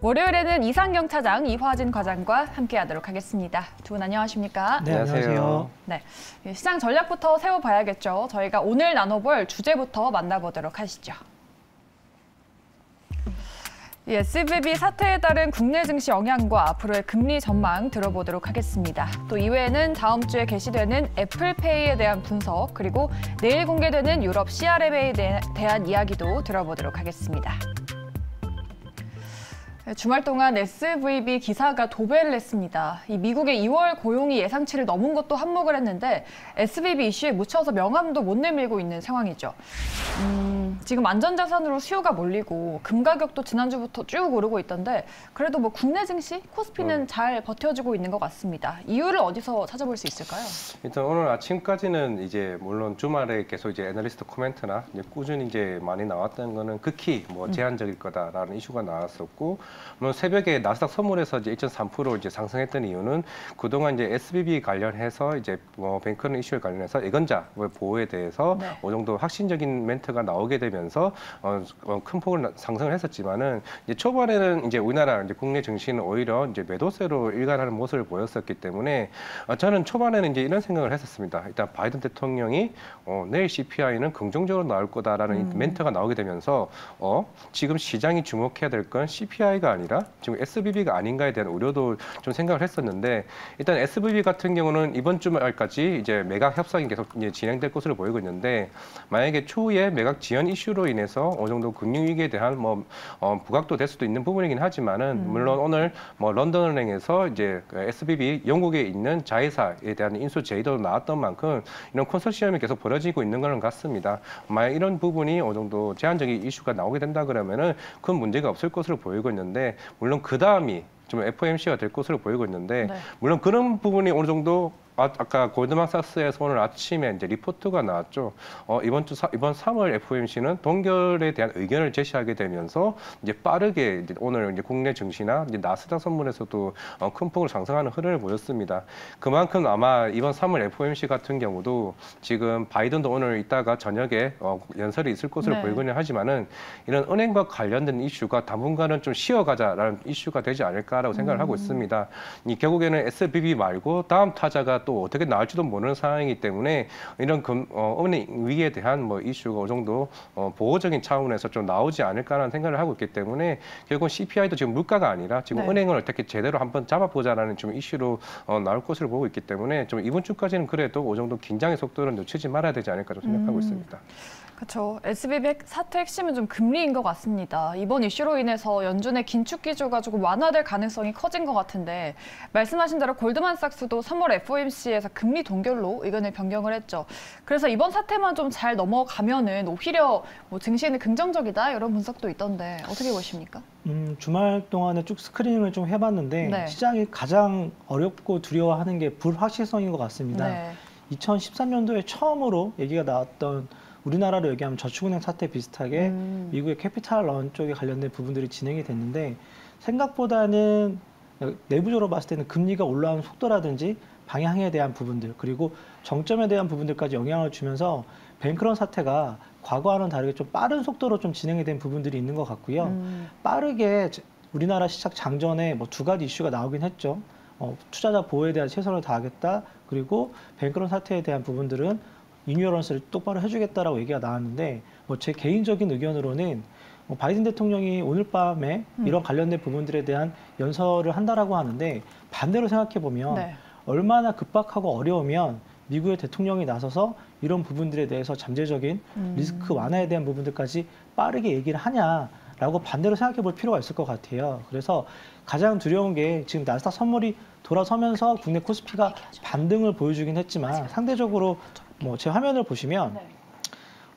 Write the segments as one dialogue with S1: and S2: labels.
S1: 월요일에는 이상경 차장, 이화진 과장과 함께하도록 하겠습니다. 두 분 안녕하십니까?
S2: 네, 안녕하세요.
S1: 네, 시장 전략부터 세워봐야겠죠. 저희가 오늘 나눠볼 주제부터 만나보도록 하시죠. SVB 사태에 따른 국내 증시 영향과 앞으로의 금리 전망 들어보도록 하겠습니다. 또 이외에는 다음 주에 개시되는 애플페이에 대한 분석, 그리고 내일 공개되는 유럽 CRM에 대한 이야기도 들어보도록 하겠습니다. 주말 동안 SVB 기사가 도배를 했습니다. 이 미국의 2월 고용이 예상치를 넘은 것도 한몫을 했는데 SVB 이슈에 묻혀서 명함도 못 내밀고 있는 상황이죠. 지금 안전자산으로 수요가 몰리고 금 가격도 지난주부터 쭉 오르고 있던데 그래도 뭐 국내 증시, 코스피는 잘 버텨주고 있는 것 같습니다. 이유를 어디서 찾아볼 수 있을까요?
S2: 일단 오늘 아침까지는 이제 물론 주말에 계속 이제 애널리스트 코멘트나 이제 꾸준히 이제 많이 나왔던 거는 극히 뭐 제한적일 거다라는 이슈가 나왔었고, 물론 새벽에 나스닥 선물에서 이제 1.3% 이제 상승했던 이유는 그동안 이제 SVB 관련해서 이제 뭐 뱅크런 이슈에 관련해서 예건자 보호에 대해서 어느 정도 확신적인 멘트가 나오게 되면서 큰 폭을 상승을 했었지만은 이제 초반에는 이제 우리나라 이제 국내 증시는 오히려 이제 매도세로 일관하는 모습을 보였었기 때문에 저는 초반에는 이제 이런 생각을 했었습니다. 일단 바이든 대통령이 내일 CPI는 긍정적으로 나올 거다라는 멘트가 나오게 되면서 지금 시장이 주목해야 될 건 CPI가 아니라 지금 SVB가 아닌가에 대한 우려도 좀 생각을 했었는데, 일단 SVB 같은 경우는 이번 주말까지 이제 매각 협상이 계속 이제 진행될 것으로 보이고 있는데, 만약에 추후에 매각 지연 이슈로 인해서 어느 정도 금융위기에 대한 부각도 될 수도 있는 부분이긴 하지만은 물론 오늘 뭐 런던은행에서 이제 SVB 영국에 있는 자회사에 대한 인수 제의도 나왔던 만큼 이런 컨소시엄이 계속 벌어지고 있는 거는 같습니다. 만약 이런 부분이 어느 정도 제한적인 이슈가 나오게 된다 그러면은 큰 문제가 없을 것으로 보이고 있는데, 물론 그 다음이 좀 FOMC가 될 것으로 보이고 있는데, 물론 그런 부분이 어느 정도 아까 골드만삭스에서 오늘 아침에 이제 리포트가 나왔죠. 이번 3월 FOMC는 동결에 대한 의견을 제시하게 되면서 이제 빠르게 이제 오늘 이제 국내 증시나 이제 나스닥 선물에서도 큰 폭으로 상승하는 흐름을 보였습니다. 그만큼 아마 이번 3월 FOMC 같은 경우도 지금 바이든도 오늘 이따가 저녁에 연설이 있을 것으로 보이고는 하지만은 이런 은행과 관련된 이슈가 당분간은 좀 쉬어가자라는 이슈가 되지 않을까라고 생각을 하고 있습니다. 결국에는 SVB 말고 다음 타자가 또 어떻게 나올지도 모르는 상황이기 때문에 이런 은행 위기에 대한 뭐 이슈가 어느 정도 보호적인 차원에서 좀 나오지 않을까라는 생각을 하고 있기 때문에, 결국 CPI도 지금 물가가 아니라 지금 은행을 어떻게 제대로 한번 잡아보자라는 좀 이슈로 나올 것으로 보고 있기 때문에 좀 이번 주까지는 그래도 어느 정도 긴장의 속도를 늦추지 말아야 되지 않을까 좀 생각하고 있습니다.
S1: 그렇죠. SVB 사태 핵심은 좀 금리인 것 같습니다. 이번 이슈로 인해서 연준의 긴축 기조가 조금 완화될 가능성이 커진 것 같은데, 말씀하신 대로 골드만삭스도 3월 FOMC에서 금리 동결로 의견을 변경을 했죠. 그래서 이번 사태만 좀 잘 넘어가면은 오히려 뭐 증시에는 긍정적이다 이런 분석도 있던데 어떻게 보십니까?
S3: 주말 동안에 쭉 스크리닝을 좀 해봤는데 시장이 가장 어렵고 두려워하는 게 불확실성인 것 같습니다. 2013년도에 처음으로 얘기가 나왔던 우리나라로 얘기하면 저축은행 사태 비슷하게 미국의 캐피탈 런 쪽에 관련된 부분들이 진행이 됐는데, 생각보다는 내부적으로 봤을 때는 금리가 올라오는 속도라든지 방향에 대한 부분들, 그리고 정점에 대한 부분들까지 영향을 주면서 뱅크런 사태가 과거와는 다르게 좀 빠른 속도로 좀 진행이 된 부분들이 있는 것 같고요. 빠르게 우리나라 시장 장전에 뭐 두 가지 이슈가 나오긴 했죠. 투자자 보호에 대한 최선을 다하겠다, 그리고 뱅크런 사태에 대한 부분들은 이뉴어런스를 똑바로 해주겠다라고 얘기가 나왔는데, 뭐 제 개인적인 의견으로는 바이든 대통령이 오늘 밤에 이런 관련된 부분들에 대한 연설을 한다라고 하는데, 반대로 생각해 보면 얼마나 급박하고 어려우면 미국의 대통령이 나서서 이런 부분들에 대해서 잠재적인 리스크 완화에 대한 부분들까지 빠르게 얘기를 하냐라고 반대로 생각해 볼 필요가 있을 것 같아요. 그래서 가장 두려운 게 지금 나스닥 선물이 돌아서면서 국내 코스피가 반등을 보여주긴 했지만, 상대적으로 뭐 제 화면을 보시면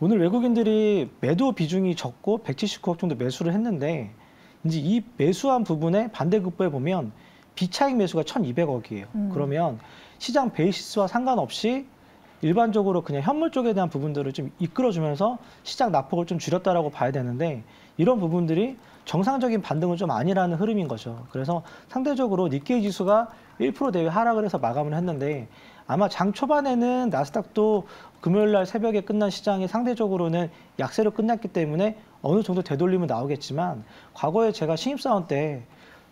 S3: 오늘 외국인들이 매도 비중이 적고 179억 정도 매수를 했는데, 이제 이 매수한 부분에 반대급부에 보면 비차익 매수가 1,200억이에요. 그러면 시장 베이시스와 상관없이 일반적으로 그냥 현물 쪽에 대한 부분들을 좀 이끌어주면서 시장 낙폭을 좀 줄였다라고 봐야 되는데, 이런 부분들이 정상적인 반등은 좀 아니라는 흐름인 거죠. 그래서 상대적으로 니케이 지수가 1% 대비 하락을 해서 마감을 했는데, 아마 장 초반에는 나스닥도 금요일 날 새벽에 끝난 시장이 상대적으로는 약세로 끝났기 때문에 어느 정도 되돌림은 나오겠지만, 과거에 제가 신입사원 때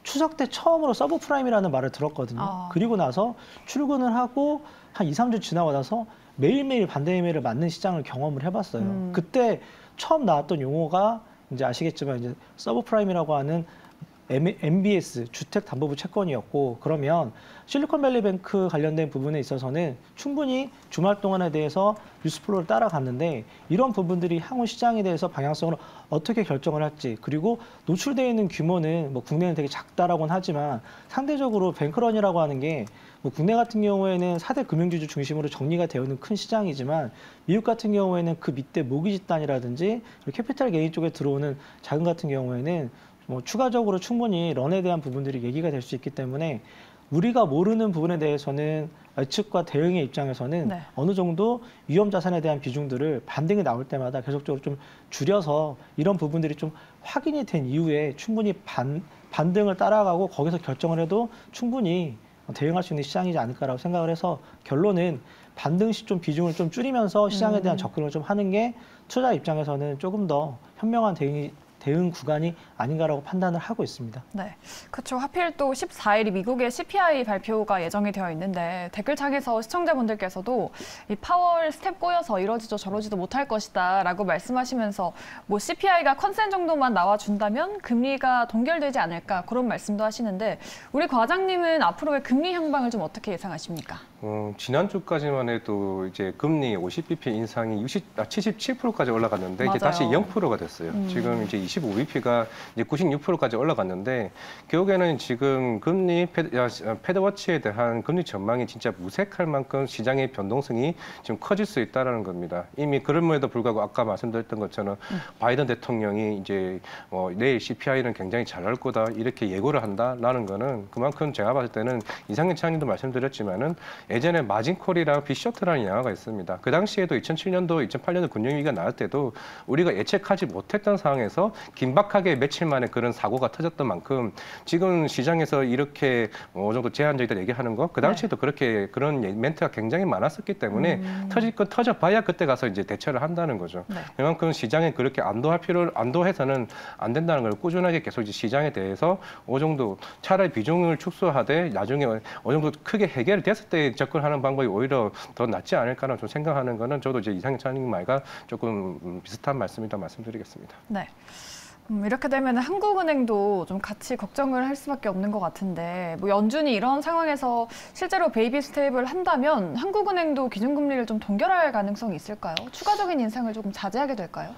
S3: 추석 때 처음으로 서브프라임이라는 말을 들었거든요. 그리고 나서 출근을 하고 한 2, 3주 지나고 나서 매일매일 반대 이메일을 맞는 시장을 경험을 해봤어요. 그때 처음 나왔던 용어가 이제 아시겠지만 이제 서브프라임이라고 하는 MBS 주택담보부 채권이었고, 그러면 실리콘밸리뱅크 관련된 부분에 있어서는 충분히 주말 동안에 대해서 뉴스플로우를 따라갔는데, 이런 부분들이 향후 시장에 대해서 방향성을 어떻게 결정을 할지, 그리고 노출되어 있는 규모는 뭐 국내는 되게 작다라고는 하지만 상대적으로 뱅크런이라고 하는 게 뭐 국내 같은 경우에는 4대 금융지주 중심으로 정리가 되어 있는 큰 시장이지만, 미국 같은 경우에는 그 밑에 모기 집단이라든지 캐피탈 게인 쪽에 들어오는 자금 같은 경우에는 뭐 추가적으로 충분히 런에 대한 부분들이 얘기가 될 수 있기 때문에, 우리가 모르는 부분에 대해서는 예측과 대응의 입장에서는 네. 어느 정도 위험 자산에 대한 비중들을 반등이 나올 때마다 계속적으로 좀 줄여서 이런 부분들이 좀 확인이 된 이후에 충분히 반등을 따라가고 거기서 결정을 해도 충분히 대응할 수 있는 시장이지 않을까라고 생각을 해서, 결론은 반등 시 좀 비중을 좀 줄이면서 시장에 대한 접근을 좀 하는 게 투자 입장에서는 조금 더 현명한 대응 구간이 아닌가라고 판단을 하고 있습니다.
S1: 네, 그렇죠. 하필 또 14일이 미국의 CPI 발표가 예정이 되어 있는데, 댓글창에서 시청자분들께서도 이 파월 스텝 꼬여서 이러지도 저러지도 못할 것이다 라고 말씀하시면서 뭐 CPI가 컨센 정도만 나와준다면 금리가 동결되지 않을까, 그런 말씀도 하시는데, 우리 과장님은 앞으로의 금리 향방을 좀 어떻게 예상하십니까?
S2: 지난주까지만 해도 이제 금리 50bp 인상이 77%까지 올라갔는데
S1: 맞아요.
S2: 이제 다시 0%가 됐어요. 지금 이제 25bp가 이제 96%까지 올라갔는데, 결국에는 지금 금리 패드워치에 대한 금리 전망이 진짜 무색할 만큼 시장의 변동성이 지금 커질 수 있다는 겁니다. 이미 그럼에도 불구하고 아까 말씀드렸던 것처럼 바이든 대통령이 이제 내일 CPI는 굉장히 잘 나올 거다 이렇게 예고를 한다라는 거는, 그만큼 제가 봤을 때는 이상현 차장님도 말씀드렸지만은 예전에 마진콜이랑 빅쇼트라는 영화가 있습니다. 그 당시에도 2007년도, 2008년도 금융위기가 나올 때도 우리가 예측하지 못했던 상황에서 긴박하게 며칠 만에 그런 사고가 터졌던 만큼, 지금 시장에서 이렇게 어느 정도 제한적이다 얘기하는 거, 그 당시에도 그렇게 그런 멘트가 굉장히 많았었기 때문에 터질 거 터져봐야 그때 가서 이제 대처를 한다는 거죠. 네. 그만큼 시장에 그렇게 안도해서는 안 된다는 걸 꾸준하게 계속 이제 시장에 대해서 어느 정도 차라리 비중을 축소하되 나중에 어느 정도 크게 해결됐을 때 접근하는 방법이 오히려 더 낫지 않을까라는 좀 생각하는 거는, 저도 이제 이상현 차장님 말과 조금 비슷한 말씀이다 말씀드리겠습니다.
S1: 네. 이렇게 되면 한국은행도 좀 같이 걱정을 할 수밖에 없는 것 같은데, 뭐 연준이 이런 상황에서 실제로 베이비 스텝을 한다면 한국은행도 기준금리를 좀 동결할 가능성이 있을까요? 추가적인 인상을 조금 자제하게 될까요?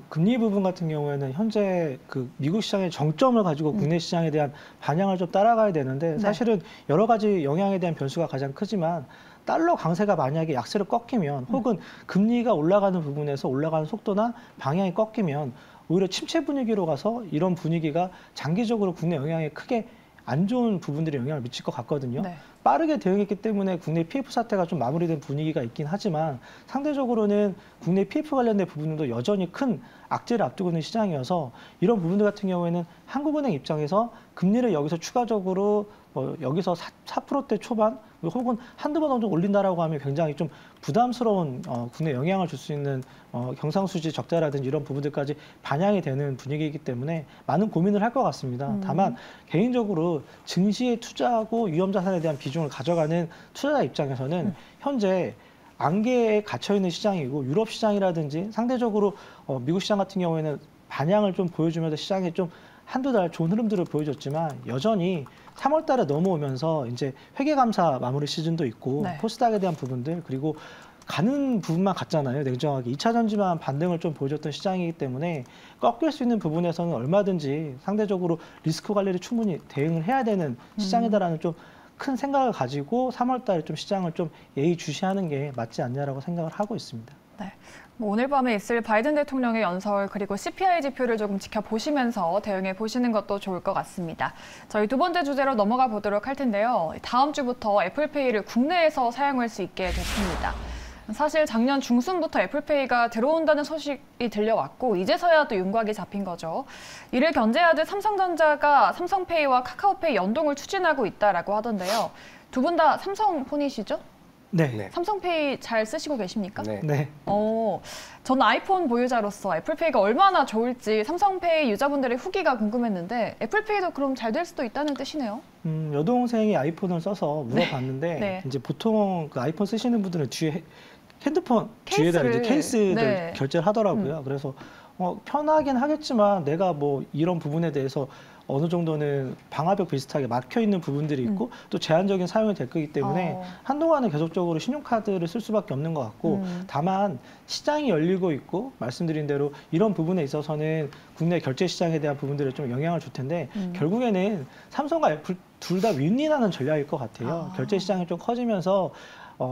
S3: 금리 부분 같은 경우에는 현재 그 미국 시장의 정점을 가지고 국내 시장에 대한 반향을 좀 따라가야 되는데, 사실은 여러 가지 영향에 대한 변수가 가장 크지만, 달러 강세가 만약에 약세로 꺾이면, 혹은 금리가 올라가는 부분에서 올라가는 속도나 방향이 꺾이면 오히려 침체 분위기로 가서 이런 분위기가 장기적으로 국내 영향에 크게 안 좋은 부분들이 영향을 미칠 것 같거든요. 네. 빠르게 대응했기 때문에 국내 PF 사태가 좀 마무리된 분위기가 있긴 하지만, 상대적으로는 국내 PF 관련된 부분도 여전히 큰 악재를 앞두고 있는 시장이어서, 이런 부분들 같은 경우에는 한국은행 입장에서 금리를 여기서 추가적으로 여기서 4%대 초반 혹은 한두 번 정도 올린다라고 하면 굉장히 좀 부담스러운 국내 영향을 줄 수 있는 경상수지 적자라든지 이런 부분들까지 반영이 되는 분위기이기 때문에 많은 고민을 할 것 같습니다. 다만 개인적으로 증시에 투자하고 위험 자산에 대한 비중을 가져가는 투자자 입장에서는 현재 안개에 갇혀있는 시장이고, 유럽 시장이라든지 상대적으로 미국 시장 같은 경우에는 반향을 좀 보여주면서 시장에 좀 한두 달 좋은 흐름들을 보여줬지만, 여전히 3월 달에 넘어오면서 이제 회계감사 마무리 시즌도 있고, 네. 코스닥에 대한 부분들, 그리고 가는 부분만 갔잖아요. 냉정하게 2차 전지만 반등을 좀 보여줬던 시장이기 때문에 꺾일 수 있는 부분에서는 얼마든지 상대적으로 리스크 관리를 충분히 대응을 해야 되는 시장이다라는 좀 큰 생각을 가지고 3월 달에 좀 시장을 좀 예의주시하는 게 맞지 않냐라고 생각을 하고 있습니다.
S1: 네. 뭐 오늘 밤에 있을 바이든 대통령의 연설, 그리고 CPI 지표를 조금 지켜보시면서 대응해 보시는 것도 좋을 것 같습니다. 저희 두 번째 주제로 넘어가 보도록 할 텐데요. 다음 주부터 애플페이를 국내에서 사용할 수 있게 됐습니다. 사실 작년 중순부터 애플페이가 들어온다는 소식이 들려왔고, 이제서야 또 윤곽이 잡힌 거죠. 이를 견제하듯 삼성전자가 삼성페이와 카카오페이 연동을 추진하고 있다라고 하던데요. 두 분 다 삼성폰이시죠?
S3: 네.
S1: 삼성페이 잘 쓰시고 계십니까?
S3: 네.
S1: 전 아이폰 보유자로서 애플페이가 얼마나 좋을지 삼성페이 유저분들의 후기가 궁금했는데 애플페이도 그럼 잘 될 수도 있다는 뜻이네요.
S3: 여동생이 아이폰을 써서 물어봤는데
S1: 네.
S3: 이제 보통 그 아이폰 쓰시는 분들은 뒤에 핸드폰 뒤에다 이제 케이스를
S1: 네.
S3: 결제를 하더라고요. 그래서 편하긴 하겠지만 내가 뭐 이런 부분에 대해서 어느 정도는 방화벽 비슷하게 막혀 있는 부분들이 있고 또 제한적인 사용이 될 거기 때문에 한동안은 계속적으로 신용카드를 쓸 수밖에 없는 것 같고 다만 시장이 열리고 있고 말씀드린 대로 이런 부분에 있어서는 국내 결제 시장에 대한 부분들에 좀 영향을 줄 텐데 결국에는 삼성과 애플 둘 다 윈윈하는 전략일 것 같아요. 결제 시장이 좀 커지면서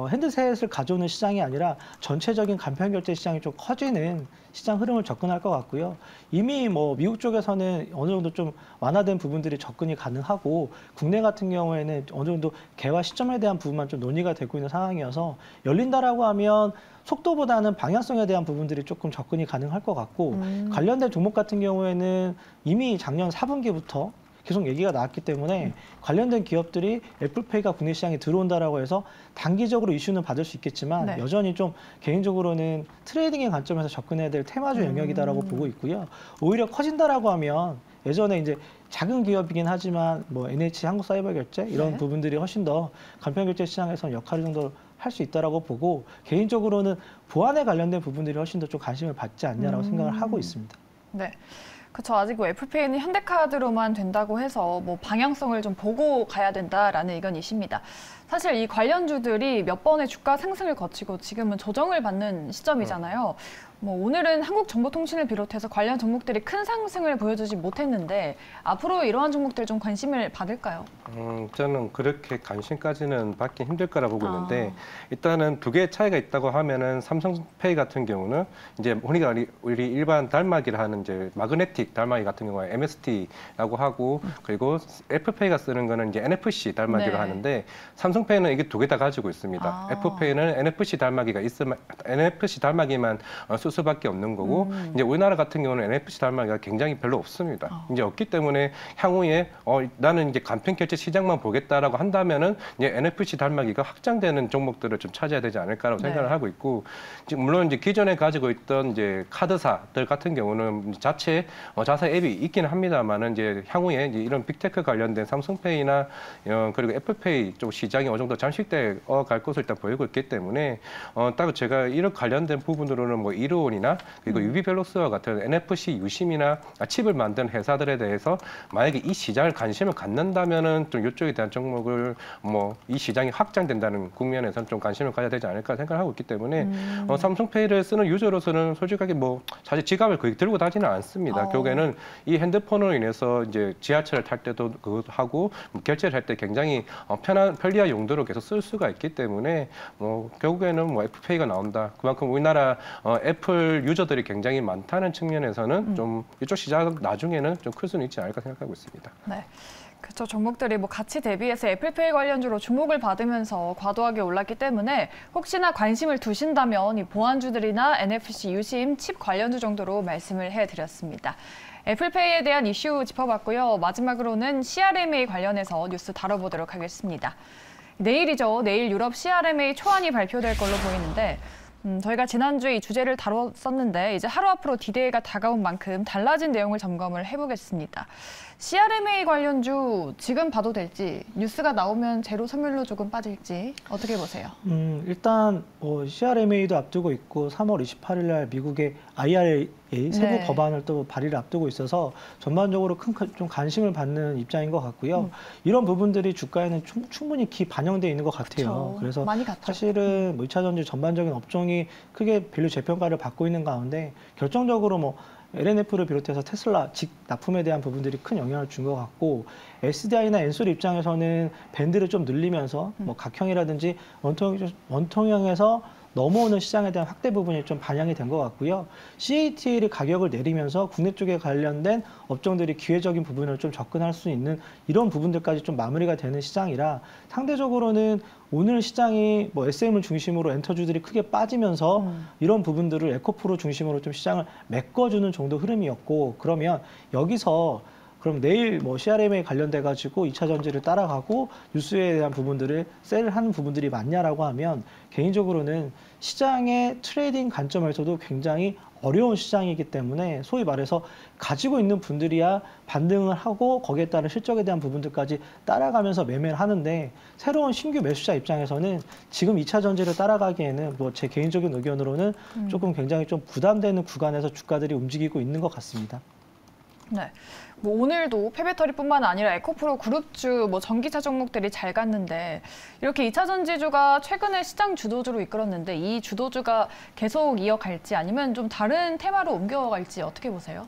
S3: 핸드셋을 가져오는 시장이 아니라 전체적인 간편 결제 시장이 좀 커지는 시장 흐름을 접근할 것 같고요. 이미 뭐 미국 쪽에서는 어느 정도 좀 완화된 부분들이 접근이 가능하고 국내 같은 경우에는 어느 정도 개화 시점에 대한 부분만 좀 논의가 되고 있는 상황이어서 열린다라고 하면 속도보다는 방향성에 대한 부분들이 조금 접근이 가능할 것 같고 관련된 종목 같은 경우에는 이미 작년 4분기부터 계속 얘기가 나왔기 때문에 관련된 기업들이 애플페이가 국내 시장에 들어온다라고 해서 단기적으로 이슈는 받을 수 있겠지만 여전히 좀 개인적으로는 트레이딩의 관점에서 접근해야 될 테마주 영역이다라고 보고 있고요. 오히려 커진다라고 하면 예전에 이제 작은 기업이긴 하지만 뭐 NH 한국사이버결제 이런 부분들이 훨씬 더 간편결제 시장에서 역할을 정도 할 수 있다라고 보고 개인적으로는 보안에 관련된 부분들이 훨씬 더 좀 관심을 받지 않냐라고 생각을 하고 있습니다.
S1: 네. 그렇죠. 아직 뭐 애플페이는 현대카드로만 된다고 해서 뭐 방향성을 좀 보고 가야 된다라는 의견이십니다. 사실 이 관련주들이 몇 번의 주가 상승을 거치고 지금은 조정을 받는 시점이잖아요. 뭐 오늘은 한국정보통신을 비롯해서 관련 종목들이 큰 상승을 보여주지 못했는데 앞으로 이러한 종목들 좀 관심을 받을까요?
S2: 저는 그렇게 관심까지는 받기 힘들 거라 보고 있는데 일단은 두 개의 차이가 있다고 하면은 삼성페이 같은 경우는 이제 우리가 우리 일반 달막이라 하는 이제 마그네틱 달막이 같은 경우에 MST라고 하고 그리고 애플페이가 쓰는 거는 이제 NFC 달막이로 하는데 삼성페이는 이게 두 개 다 가지고 있습니다. 애플페이는 NFC 달막이가 있으면 NFC 달막이만 쓸 수밖에 없는 거고 이제 우리나라 같은 경우는 NFC 달막이가 굉장히 별로 없습니다. 이제 없기 때문에 향후에 나는 이제 간편 결제 시장만 보겠다라고 한다면은 이제 NFC 달막이가 확장되는 종목들을 좀 찾아야 되지 않을까라고 생각을 하고 있고 물론 이제 기존에 가지고 있던 이제 카드사들 같은 경우는 자체 자사 앱이 있기는 합니다만은 이제 향후에 이제 이런 빅테크 관련된 삼성페이나 그리고 애플페이 쪽 시장이 어느 정도 잠식돼 갈 것을 일단 보이고 있기 때문에 딱 제가 이런 관련된 부분으로는 뭐 이르온이나 그리고 유비벨록스와 같은 NFC 유심이나 칩을 만든 회사들에 대해서 만약에 이 시장을 관심을 갖는다면은 좀 이쪽에 대한 종목을 뭐 이 시장이 확장된다는 국면에서는 좀 관심을 가져야 되지 않을까 생각하고 있기 때문에 삼성페이를 쓰는 유저로서는 솔직하게 뭐 사실 지갑을 거의 들고 다니지는 않습니다. 결국에는 이 핸드폰으로 인해서 이제 지하철을 탈 때도 그것도 하고 결제를 할 때 굉장히 편리한 용도로 계속 쓸 수가 있기 때문에 뭐 결국에는 뭐 애플페이가 나온다. 그만큼 우리나라 애플 유저들이 굉장히 많다는 측면에서는 좀 이쪽 시장 나중에는 좀 클 수는 있지 않을까 생각하고 있습니다.
S1: 네. 그렇죠. 종목들이 뭐 가치 대비해서 애플페이 관련주로 주목을 받으면서 과도하게 올랐기 때문에 혹시나 관심을 두신다면 이 보안주들이나 NFC 유심, 칩 관련주 정도로 말씀을 해드렸습니다. 애플페이에 대한 이슈 짚어봤고요. 마지막으로는 CRMA 관련해서 뉴스 다뤄보도록 하겠습니다. 내일이죠. 내일 유럽 CRMA 초안이 발표될 걸로 보이는데 저희가 지난주에 이 주제를 다뤘었는데 이제 하루 앞으로 D-Day가 다가온 만큼 달라진 내용을 점검을 해보겠습니다. CRMA 관련주 지금 봐도 될지 뉴스가 나오면 제로 섬유로 조금 빠질지 어떻게 보세요?
S3: 일단 CRMA도 앞두고 있고 3월 28일 날 미국의 IRA 세부 법안을 또 발의를 앞두고 있어서 전반적으로 좀 관심을 받는 입장인 것 같고요. 이런 부분들이 주가에는 충분히 반영되어 있는 것 같아요.
S1: 그렇죠.
S3: 그래서
S1: 많이 갔죠.
S3: 사실은 뭐 2차 전지 전반적인 업종이 크게 밸류 재평가를 받고 있는 가운데 결정적으로 뭐 LNF를 비롯해서 테슬라 직 납품에 대한 부분들이 큰 영향을 준 것 같고 SDI나 엔솔 입장에서는 밴드를 좀 늘리면서 뭐 각형이라든지 원통형에서 넘어오는 시장에 대한 확대 부분이 좀 반영이 된 것 같고요. CATL이 가격을 내리면서 국내 쪽에 관련된 업종들이 기회적인 부분을 좀 접근할 수 있는 이런 부분들까지 좀 마무리가 되는 시장이라 상대적으로는 오늘 시장이 뭐 SM을 중심으로 엔터주들이 크게 빠지면서 이런 부분들을 에코프로 중심으로 좀 시장을 메꿔주는 정도 흐름이었고 그러면 여기서 그럼 내일 뭐 CRM에 관련돼 가지고 2차 전지를 따라가고 뉴스에 대한 부분들을 셀을 하는 부분들이 많냐라고 하면 개인적으로는 시장의 트레이딩 관점에서도 굉장히 어려운 시장이기 때문에 소위 말해서 가지고 있는 분들이야 반등을 하고 거기에 따른 실적에 대한 부분들까지 따라가면서 매매를 하는데 새로운 신규 매수자 입장에서는 지금 2차 전지를 따라가기에는 뭐 제 개인적인 의견으로는 조금 굉장히 좀 부담되는 구간에서 주가들이 움직이고 있는 것 같습니다.
S1: 네. 뭐 오늘도 폐배터리뿐만 아니라 에코프로 그룹주, 뭐 전기차 종목들이 잘 갔는데 이렇게 2차 전지주가 최근에 시장 주도주로 이끌었는데 이 주도주가 계속 이어갈지 아니면 좀 다른 테마로 옮겨갈지 어떻게 보세요?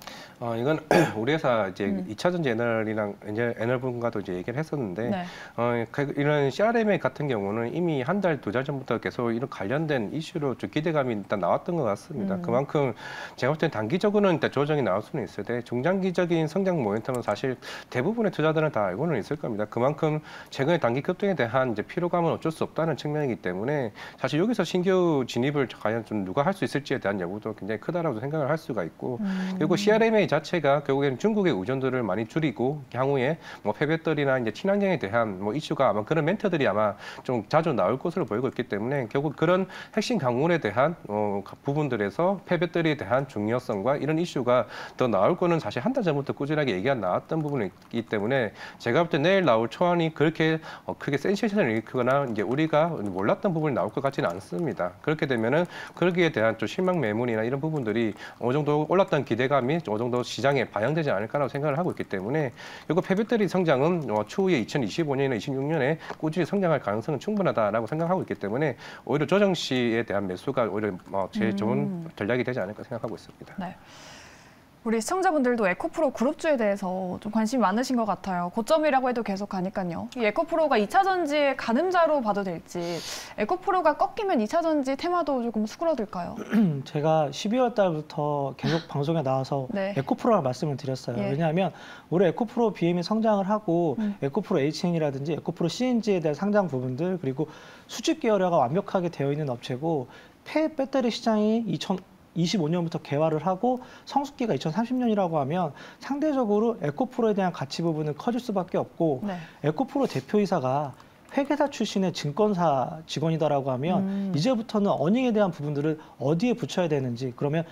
S2: 이건 우리 회사 이제 2차 전지 에너랑 이제 에너분과도 이제 얘기를 했었는데
S1: 네.
S2: 이런 CRM 같은 경우는 이미 한 달, 두 달 전부터 계속 이런 관련된 이슈로 좀 기대감이 일단 나왔던 것 같습니다. 그만큼 제가 볼 때는 단기적으로는 일단 조정이 나올 수는 있어야 돼. 중장기적인 성장 모멘텀은 사실 대부분의 투자들은 다 알고는 있을 겁니다. 그만큼 최근에 단기 급등에 대한 이제 피로감은 어쩔 수 없다는 측면이기 때문에 사실 여기서 신규 진입을 과연 좀 누가 할 수 있을지에 대한 여부도 굉장히 크다라고 생각을 할 수가 있고 그리고 CRMA 자체가 결국에는 중국의 의존도를 많이 줄이고 향후에 뭐 폐배터리나 이제 친환경에 대한 뭐 이슈가 아마 그런 멘트들이 아마 좀 자주 나올 것으로 보이고 있기 때문에 결국 그런 핵심 강물에 대한 부분들에서 폐배터리에 대한 중요성과 이런 이슈가 더 나올 거는 사실 한 달 전부터 꾸준하게 얘기가 나왔던 부분이기 때문에 제가 볼 때 내일 나올 초안이 그렇게 크게 센세이션을 일으키거나 이제 우리가 몰랐던 부분이 나올 것 같지는 않습니다. 그렇게 되면은 거기에 대한 좀 실망 매물이나 이런 부분들이 어느 정도 올랐던 기대감이 어느 정도 시장에 반영되지 않을까라고 생각을 하고 있기 때문에 결국 폐배터리 성장은 추후에 2025년이나 26년에 꾸준히 성장할 가능성은 충분하다라고 생각하고 있기 때문에 오히려 조정 시에 대한 매수가 오히려 제일 좋은 전략이 되지 않을까 생각하고 있습니다.
S1: 네. 우리 시청자분들도 에코프로 그룹주에 대해서 좀 관심이 많으신 것 같아요. 고점이라고 해도 계속 가니까요. 이 에코프로가 2차 전지의 가늠자로 봐도 될지, 에코프로가 꺾이면 2차 전지 테마도 조금 수그러들까요?
S3: 제가 12월 달부터 계속 방송에 나와서
S1: 네.
S3: 에코프로라는 말씀을 드렸어요.
S1: 예.
S3: 왜냐하면 올해 에코프로 BM이 성장을 하고 에코프로 HN이라든지 에코프로 CNG에 대한 상장 부분들 그리고 수직 계열화가 완벽하게 되어 있는 업체고 폐배터리 시장이 2025년부터 개화를 하고 성숙기가 2030년이라고 하면 상대적으로 에코프로에 대한 가치 부분은 커질 수밖에 없고
S1: 네.
S3: 에코프로 대표이사가 회계사 출신의 증권사 직원이다라고 하면 이제부터는 어닝에 대한 부분들을 어디에 붙여야 되는지 그러면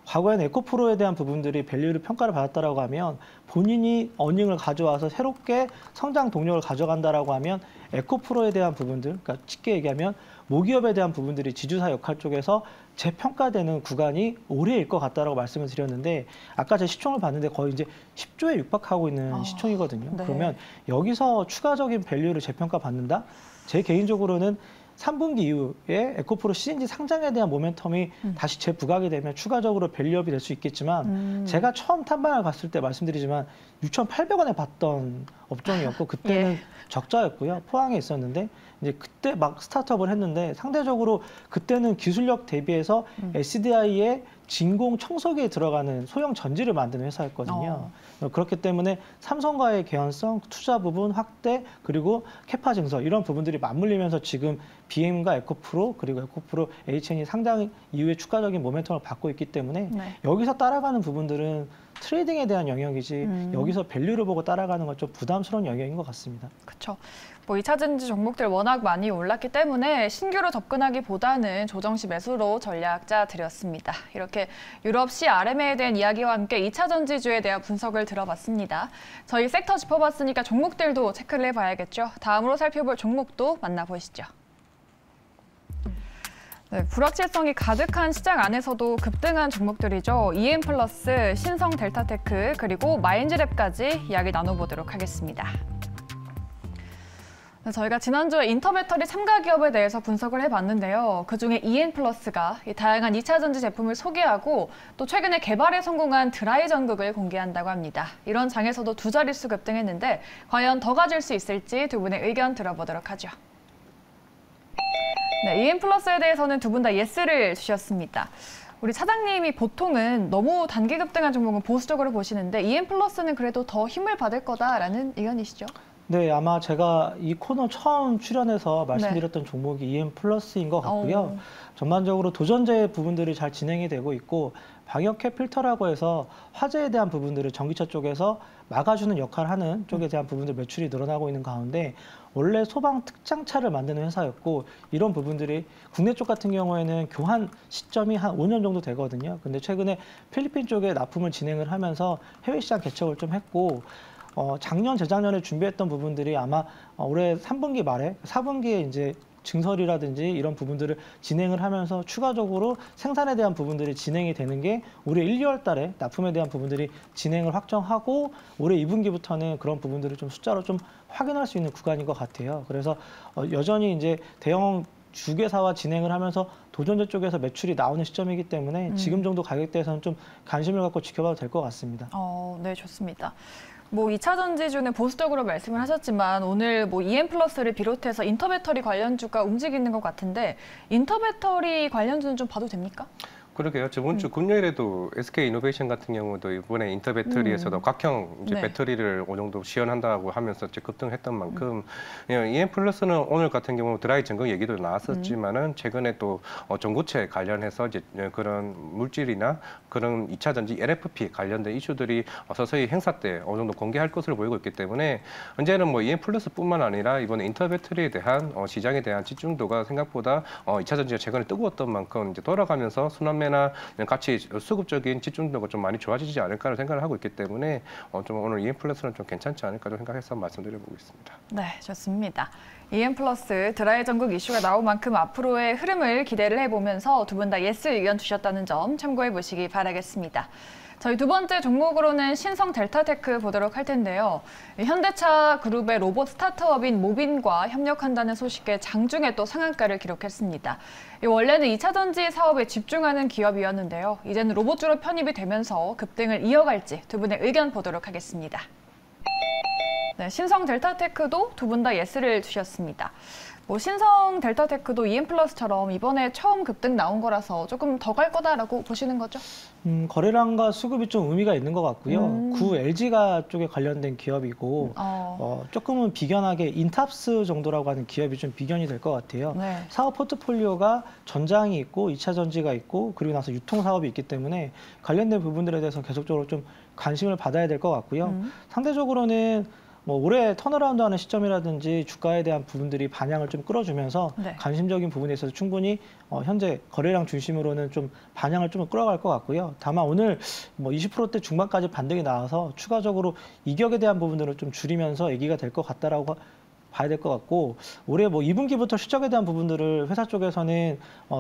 S3: 과거에는 에코프로에 대한 부분들이 밸류를 평가를 받았다라고 하면 본인이 어닝을 가져와서 새롭게 성장 동력을 가져간다라고 하면 에코프로에 대한 부분들, 그러니까 쉽게 얘기하면 모기업에 대한 부분들이 지주사 역할 쪽에서 재평가되는 구간이 올해일 것 같다라고 말씀을 드렸는데 아까 제 시총을 봤는데 거의 이제 10조에 육박하고 있는 시총이거든요.
S1: 네.
S3: 그러면 여기서 추가적인 밸류를 재평가 받는다? 제 개인적으로는 3분기 이후에 에코프로 CNG 상장에 대한 모멘텀이 다시 재부각이 되면 추가적으로 밸류업이 될 수 있겠지만 제가 처음 탐방을 갔을 때 말씀드리지만 6,800원에 봤던 업종이었고 그때는
S1: 예.
S3: 적자였고요. 포항에 있었는데 이제 그때 막 스타트업을 했는데 상대적으로 그때는 기술력 대비해서 SDI의 진공 청소기에 들어가는 소형 전지를 만드는 회사였거든요. 그렇기 때문에 삼성과의 개연성, 투자 부분 확대, 그리고 캐파 증설 이런 부분들이 맞물리면서 지금 BM과 에코프로 그리고 에코프로 HN이 상장 이후에 추가적인 모멘텀을 받고 있기 때문에
S1: 네.
S3: 여기서 따라가는 부분들은 트레이딩에 대한 영역이지 여기서 밸류를 보고 따라가는 건 좀 부담스러운 영역인 것 같습니다.
S1: 그렇죠. 뭐 2차 전지 종목들 워낙 많이 올랐기 때문에 신규로 접근하기보다는 조정 시 매수로 전략 짜드렸습니다. 이렇게 유럽 CRM에 대한 이야기와 함께 2차 전지주에 대한 분석을 들어봤습니다. 저희 섹터 짚어봤으니까 종목들도 체크를 해봐야겠죠. 다음으로 살펴볼 종목도 만나보시죠. 네, 불확실성이 가득한 시장 안에서도 급등한 종목들이죠. EM플러스, 신성 델타테크, 그리고 마인즈랩까지 이야기 나눠보도록 하겠습니다. 네, 저희가 지난주에 인터배터리 첨가 기업에 대해서 분석을 해봤는데요. 그중에 EM플러스가 다양한 2차 전지 제품을 소개하고 또 최근에 개발에 성공한 드라이 전극을 공개한다고 합니다. 이런 장에서도 두 자릿수 급등했는데 과연 더 가질 수 있을지 두 분의 의견 들어보도록 하죠. 네, EM플러스에 대해서는 두 분 다 예스를 주셨습니다. 우리 차장님이 보통은 너무 단기 급등한 종목은 보수적으로 보시는데 EM플러스는 그래도 더 힘을 받을 거다라는 의견이시죠?
S3: 네, 아마 제가 이 코너 처음 출연해서 말씀드렸던 종목이 EM플러스인 것 같고요. 전반적으로 도전제 부분들이 잘 진행이 되고 있고 방역회 필터라고 해서 화재에 대한 부분들을 전기차 쪽에서 막아주는 역할을 하는 쪽에 대한 부분들 매출이 늘어나고 있는 가운데 원래 소방 특장차를 만드는 회사였고 이런 부분들이 국내 쪽 같은 경우에는 교환 시점이 한 5년 정도 되거든요. 근데 최근에 필리핀 쪽에 납품을 진행을 하면서 해외 시장 개척을 좀 했고 작년, 재작년에 준비했던 부분들이 아마 올해 3분기 말에 4분기에 이제 증설이라든지 이런 부분들을 진행을 하면서 추가적으로 생산에 대한 부분들이 진행이 되는 게 올해 1, 2월 달에 납품에 대한 부분들이 진행을 확정하고 올해 2분기부터는 그런 부분들을 좀 숫자로 좀 확인할 수 있는 구간인 것 같아요. 그래서 여전히 이제 대형 주계사와 진행을 하면서 도전자 쪽에서 매출이 나오는 시점이기 때문에 지금 정도 가격대에서는 좀 관심을 갖고 지켜봐도 될 것 같습니다.
S1: 네, 좋습니다. 뭐 2차 전지주는 보수적으로 말씀을 하셨지만 오늘 뭐 EM플러스를 비롯해서 인터배터리 관련주가 움직이는 것 같은데 인터배터리 관련주는 좀 봐도 됩니까?
S2: 그러게요. 저번 주 금요일에도 SK이노베이션 같은 경우도 이번에 인터배터리에서도 각형 이제
S1: 네.
S2: 배터리를 어느 정도 지원한다고 하면서 이제 급등했던 만큼 EM플러스는 오늘 같은 경우 드라이 점검 얘기도 나왔었지만은 최근에 또 전고체 관련해서 이제 그런 물질이나 그런 2차 전지 LFP 관련된 이슈들이 서서히 행사 때 어느 정도 공개할 것으로 보이고 있기 때문에 현재는 뭐 EM플러스뿐만 아니라 이번에 인터배터리에 대한 시장에 대한 집중도가 생각보다 2차 전지가 최근에 뜨거웠던 만큼 이제 돌아가면서 순환매 나 같이 수급적인 집중도가 좀 많이 좋아지지 않을까를 생각을 하고 있기 때문에 좀 오늘 EM플러스는 좀 괜찮지 않을까 좀 생각해서 말씀드려보고 있습니다.
S1: 네, 좋습니다. EM플러스 드라이 전국 이슈가 나온 만큼 앞으로의 흐름을 기대를 해보면서 두 분 다 예스 의견 주셨다는 점 참고해 보시기 바라겠습니다. 저희 두 번째 종목으로는 신성 델타테크 보도록 할 텐데요. 현대차 그룹의 로봇 스타트업인 모빈과 협력한다는 소식에 장중에 또 상한가를 기록했습니다. 원래는 2차 전지 사업에 집중하는 기업이었는데요. 이제는 로봇주로 편입이 되면서 급등을 이어갈지 두 분의 의견 보도록 하겠습니다. 네, 신성 델타테크도 두 분 다 예스를 주셨습니다. 뭐 신성 델타테크도 EM플러스처럼 이번에 처음 급등 나온 거라서 조금 더 갈 거다라고 보시는 거죠?
S3: 거래량과 수급이 좀 의미가 있는 것 같고요. 구 LG가 쪽에 관련된 기업이고 조금은 비견하게 인탑스 정도라고 하는 기업이 좀 비견이 될 것 같아요.
S1: 네.
S3: 사업 포트폴리오가 전장이 있고 2차 전지가 있고 그리고 나서 유통 사업이 있기 때문에 관련된 부분들에 대해서 계속적으로 좀 관심을 받아야 될 것 같고요. 상대적으로는 뭐 올해 턴어라운드하는 시점이라든지 주가에 대한 부분들이 반향을 좀 끌어주면서
S1: 네.
S3: 관심적인 부분에 있어서 충분히 현재 거래량 중심으로는 좀 반향을 좀 끌어갈 것 같고요. 다만 오늘 뭐 20%대 중반까지 반등이 나와서 추가적으로 이격에 대한 부분들을 좀 줄이면서 얘기가 될 것 같다라고 봐야 될 것 같고 올해 뭐 2분기부터 실적에 대한 부분들을 회사 쪽에서는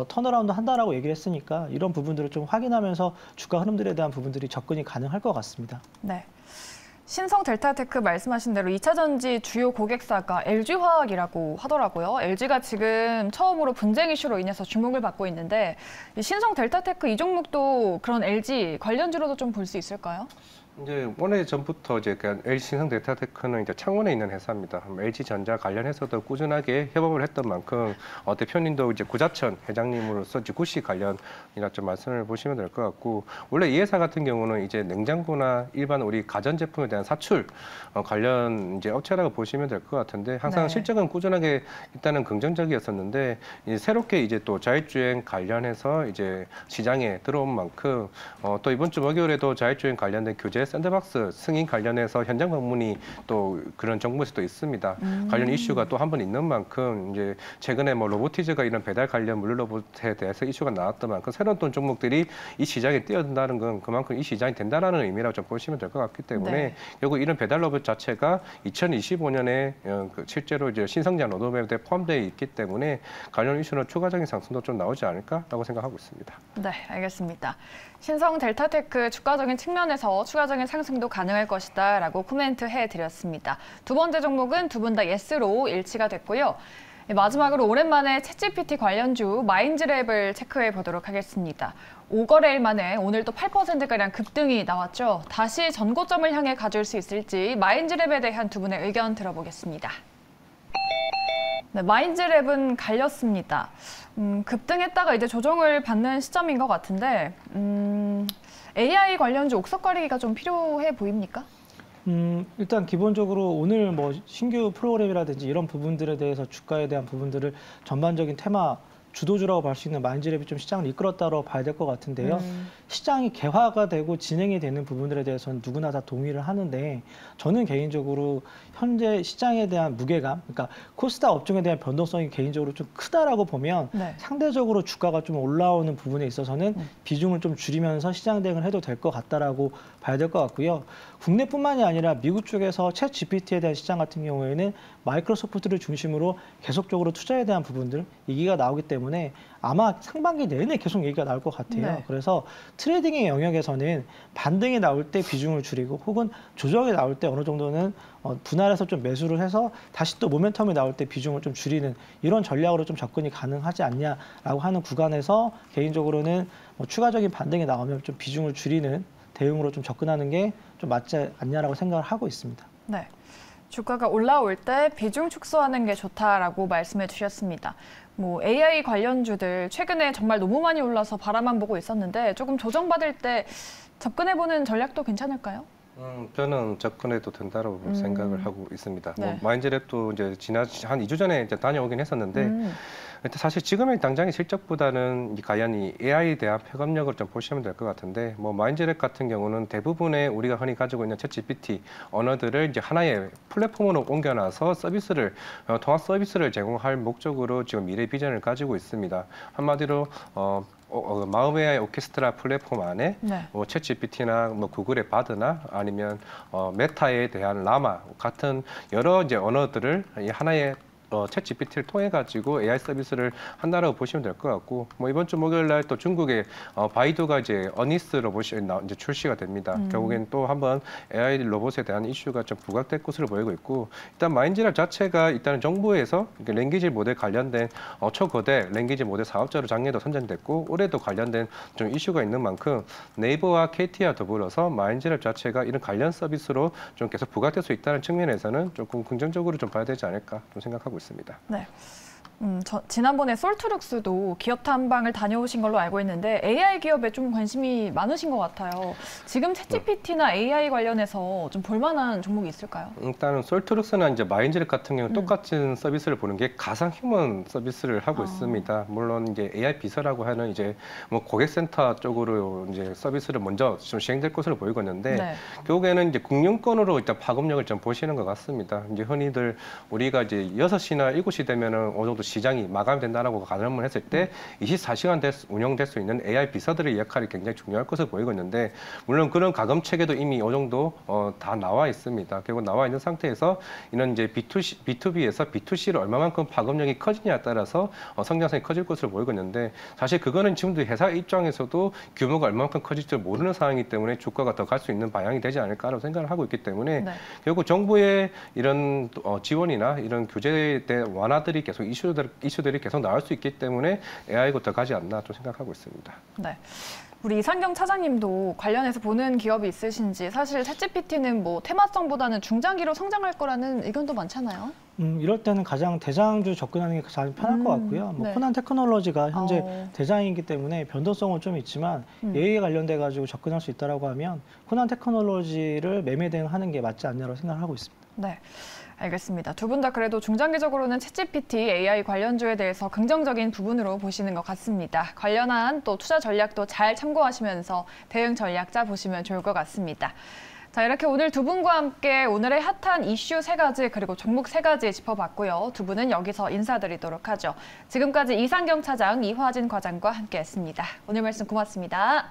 S3: 턴어라운드 한다라고 얘기를 했으니까 이런 부분들을 좀 확인하면서 주가 흐름들에 대한 부분들이 접근이 가능할 것 같습니다.
S1: 네. 신성 델타테크 말씀하신 대로 2차 전지 주요 고객사가 LG화학이라고 하더라고요. LG가 지금 처음으로 분쟁 이슈로 인해서 주목을 받고 있는데 이 신성 델타테크 이 종목도 그런 LG 관련주로도 좀 볼 수 있을까요?
S2: 이제 오래 전부터 이제 LG 신성 델타테크는 이제 창원에 있는 회사입니다. LG 전자 관련해서도 꾸준하게 협업을 했던 만큼 대표님도 이제 구자천 회장님으로서 이제 구시 관련이라 좀 말씀을 보시면 될 것 같고 원래 이 회사 같은 경우는 이제 냉장고나 일반 우리 가전 제품에 대한 사출 관련 이제 업체라고 보시면 될 것 같은데 항상
S1: 네.
S2: 실적은 꾸준하게 일단은 긍정적이었었는데 이제 새롭게 이제 또 자율주행 관련해서 이제 시장에 들어온 만큼 또 이번 주 목요일에도 자율주행 관련된 교재 샌드박스 승인 관련해서 현장 방문이 또 그런 정부에서도 있습니다. 관련 이슈가 또 한 번 있는 만큼 이제 최근에 뭐 로보티즈가 이런 배달 관련 물류 로봇에 대해서 이슈가 나왔던 만큼 새로운 또 종목들이 이 시장에 뛰어든다는 건 그만큼 이 시장이 된다라는 의미라고 좀 보시면 될 것 같기 때문에
S1: 네.
S2: 결국 이런 배달 로봇 자체가 2025년에 실제로 이제 신성장 로드맵에 포함되어 있기 때문에 관련 이슈는 추가적인 상승도 좀 나오지 않을까라고 생각하고 있습니다.
S1: 네, 알겠습니다. 신성 델타테크 주가적인 측면에서 추가적인 상승도 가능할 것이다라고 코멘트 해드렸습니다. 두 번째 종목은 두 분 다 예스로 일치가 됐고요. 마지막으로 오랜만에 챗GPT 관련주 마인즈랩을 체크해 보도록 하겠습니다. 5거래일 만에 오늘 또 8%가량 급등이 나왔죠. 다시 전고점을 향해 가줄 수 있을지 마인즈랩에 대한 두 분의 의견 들어보겠습니다. 네, 마인즈랩은 갈렸습니다. 급등했다가 이제 조정을 받는 시점인 것 같은데 AI 관련주 옥석거리기가 좀 필요해 보입니까?
S3: 일단 기본적으로 오늘 뭐 신규 프로그램이라든지 이런 부분들에 대해서 주가에 대한 부분들을 전반적인 테마 주도주라고 볼 수 있는 마인드랩이 좀 시장을 이끌었다고 봐야 될 것 같은데요. 시장이 개화가 되고 진행이 되는 부분들에 대해서는 누구나 다 동의를 하는데 저는 개인적으로 현재 시장에 대한 무게감, 그러니까 코스닥 업종에 대한 변동성이 개인적으로 좀 크다라고 보면 네. 상대적으로 주가가 좀 올라오는 부분에 있어서는 비중을 좀 줄이면서 시장 대응을 해도 될 것 같다라고 봐야 될 것 같고요. 국내뿐만이 아니라 미국 쪽에서 챗 GPT에 대한 시장 같은 경우에는 마이크로소프트를 중심으로 계속적으로 투자에 대한 부분들 얘기가 나오기 때문에 아마 상반기 내내 계속 얘기가 나올 것 같아요. 네. 그래서 트레이딩의 영역에서는 반등이 나올 때 비중을 줄이고 혹은 조정이 나올 때 어느 정도는 분할해서 좀 매수를 해서 다시 또 모멘텀이 나올 때 비중을 좀 줄이는 이런 전략으로 좀 접근이 가능하지 않냐라고 하는 구간에서 개인적으로는 추가적인 반등이 나오면 좀 비중을 줄이는 대응으로 좀 접근하는 게 좀 맞지 않냐라고 생각을 하고 있습니다.
S1: 네. 주가가 올라올 때 비중 축소하는 게 좋다라고 말씀해 주셨습니다. 뭐 AI 관련주들 최근에 정말 너무 많이 올라서 바라만 보고 있었는데 조금 조정받을 때 접근해보는 전략도 괜찮을까요?
S2: 저는 접근해도 된다고 생각을 하고 있습니다. 네. 마인드랩도 이제 지난 한 2주 전에 이제 다녀오긴 했었는데 사실 지금의 당장의 실적보다는 과연 이 AI에 대한 표감력을 좀 보시면 될 것 같은데 마인드랩 같은 경우는 대부분의 우리가 흔히 가지고 있는 챗 GPT 언어들을 이제 하나의 플랫폼으로 옮겨놔서 서비스를 통합 서비스를 제공할 목적으로 지금 미래 비전을 가지고 있습니다. 한마디로 마음의 AI 오케스트라 플랫폼 안에 네. 챗 GPT나 구글의 바드나 아니면 메타에 대한 라마 같은 여러 이제 언어들을 이하나의 챗 GPT를 통해 가지고 AI 서비스를 한다라고 보시면 될 것 같고 이번 주 목요일 날 또 중국의 바이두가 이제 어니스 로봇이 이제 출시가 됩니다. 결국엔 또 한번 AI 로봇에 대한 이슈가 좀 부각될 것으로 보이고 있고 일단 마인드랩 자체가 일단 정부에서 랭귀지 모델 관련된 초거대 랭귀지 모델 사업자로 작년에도 선정됐고 올해도 관련된 좀 이슈가 있는 만큼 네이버와 KT와 더불어서 마인드랩 자체가 이런 관련 서비스로 좀 계속 부각될 수 있다는 측면에서는 조금 긍정적으로 좀 봐야 되지 않을까 좀 생각하고 있습니다.
S1: 네. 지난번에 솔트룩스도 기업 탐방을 다녀오신 걸로 알고 있는데 AI 기업에 좀 관심이 많으신 것 같아요. 지금 챗GPT나 AI 관련해서 좀 볼만한 종목이 있을까요?
S2: 일단은 솔트룩스나 이제 마인드랩 같은 경우는 똑같은 서비스를 보는 게 가상 휴먼 서비스를 하고 있습니다. 물론 이제 AI 비서라고 하는 이제 고객센터 쪽으로 이제 서비스를 먼저 좀 시행될 것으로 보이고 있는데 네. 결국에는 이제 국영권으로 일단 파급력을 좀 보시는 것 같습니다. 이제 흔히들 우리가 이제 6시나 7시 되면은 어느 정도 시장이 마감된다라고 가정을 했을 때 24시간 운영될 수 있는 AI 비서들의 역할이 굉장히 중요할 것으로 보이고 있는데 물론 그런 가금 체계도 이미 어느 정도 다 나와 있습니다. 결국 나와 있는 상태에서 이런 이제 B2B에서 B2C로 얼마만큼 파급력이 커지냐에 따라서 성장성이 커질 것으로 보이고 있는데 사실 그거는 지금도 회사 입장에서도 규모가 얼마만큼 커질지 모르는 상황이기 때문에 주가가 더 갈 수 있는 방향이 되지 않을까라고 생각을 하고 있기 때문에 네. 결국 정부의 이런 지원이나 이런 규제에 대한 완화들이 계속 이슈들이 계속 나올 수 있기 때문에 AI가 더 가지 않나 좀 생각하고 있습니다.
S1: 네. 우리 이상경 차장님도 관련해서 보는 기업이 있으신지 사실 챗GPT는 뭐 테마성보다는 중장기로 성장할 거라는 의견도 많잖아요.
S3: 이럴 때는 가장 대장주 접근하는 게 가장 편할 것 같고요. 네. 코난 테크놀로지가 현재 대장이기 때문에 변동성은 좀 있지만 AI에 관련돼 가지고 접근할 수 있다라고 하면 코난 테크놀로지를 매매 대응하는 게 맞지 않냐고 생각하고 있습니다.
S1: 네. 알겠습니다. 두 분 다 그래도 중장기적으로는 챗GPT, AI 관련주에 대해서 긍정적인 부분으로 보시는 것 같습니다. 관련한 또 투자 전략도 잘 참고하시면서 대응 전략 짜보시면 좋을 것 같습니다. 자, 이렇게 오늘 두 분과 함께 오늘의 핫한 이슈 3가지 그리고 종목 3가지 짚어봤고요. 두 분은 여기서 인사드리도록 하죠. 지금까지 이상경 차장, 이화진 과장과 함께했습니다. 오늘 말씀 고맙습니다.